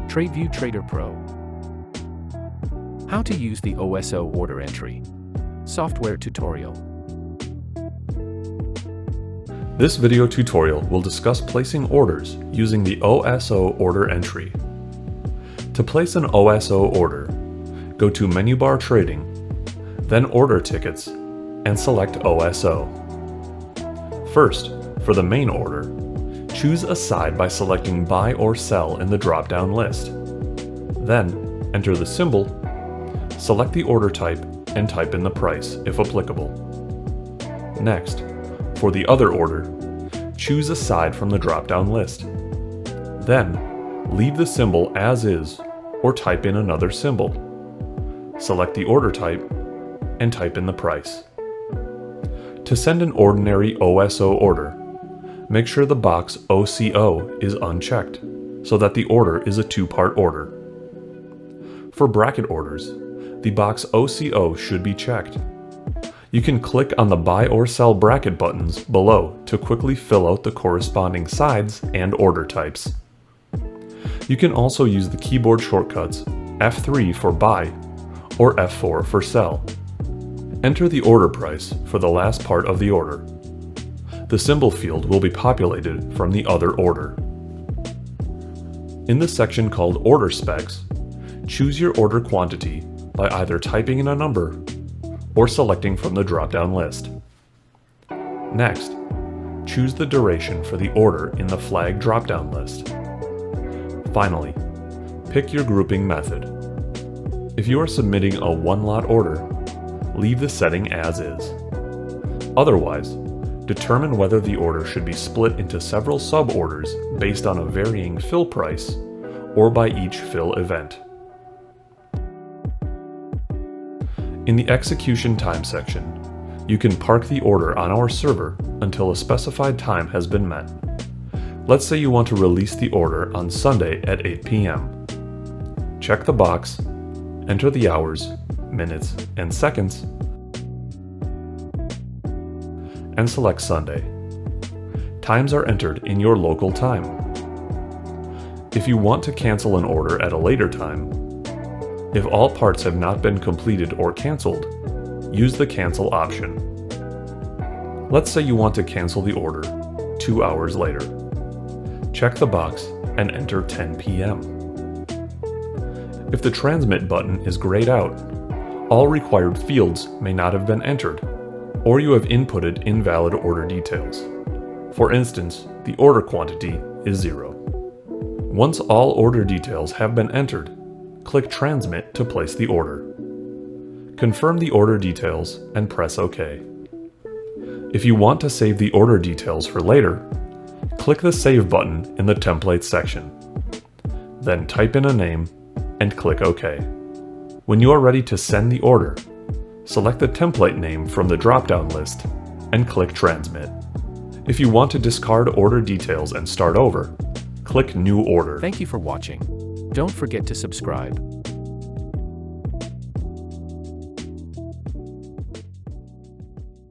TradeView Trader Pro. How to use the OSO order entry software tutorial. This video tutorial will discuss placing orders using the OSO order entry. To place an OSO order, go to Menu Bar Trading, then Order Tickets, and select OSO. First, for the main order, choose a side by selecting Buy or Sell in the drop-down list. Then, enter the symbol, select the order type, and type in the price, if applicable. Next, for the other order, choose a side from the drop-down list. Then, leave the symbol as is, or type in another symbol. Select the order type, and type in the price. To send an ordinary OSO order, make sure the box OCO is unchecked, so that the order is a two-part order. For bracket orders, the box OCO should be checked. You can click on the Buy or Sell bracket buttons below to quickly fill out the corresponding sides and order types. You can also use the keyboard shortcuts F3 for Buy or F4 for Sell. Enter the order price for the last part of the order. The symbol field will be populated from the other order. In the section called Order Specs, choose your order quantity by either typing in a number or selecting from the drop-down list. Next, choose the duration for the order in the flag drop-down list. Finally, pick your grouping method. If you are submitting a one-lot order, leave the setting as is. Otherwise, determine whether the order should be split into several sub-orders based on a varying fill price or by each fill event. In the execution time section, you can park the order on our server until a specified time has been met. Let's say you want to release the order on Sunday at 8 p.m. Check the box, enter the hours, minutes, and seconds, and select Sunday. Times are entered in your local time. If you want to cancel an order at a later time, if all parts have not been completed or canceled, use the Cancel option. Let's say you want to cancel the order 2 hours later. Check the box and enter 10 p.m. If the Transmit button is grayed out, all required fields may not have been entered, or you have inputted invalid order details. For instance, the order quantity is 0. Once all order details have been entered, click Transmit to place the order. Confirm the order details and press OK. If you want to save the order details for later, click the Save button in the Templates section. Then type in a name and click OK. When you are ready to send the order, select the template name from the drop-down list and click Transmit. If you want to discard order details and start over, click New Order. Thank you for watching. Don't forget to subscribe.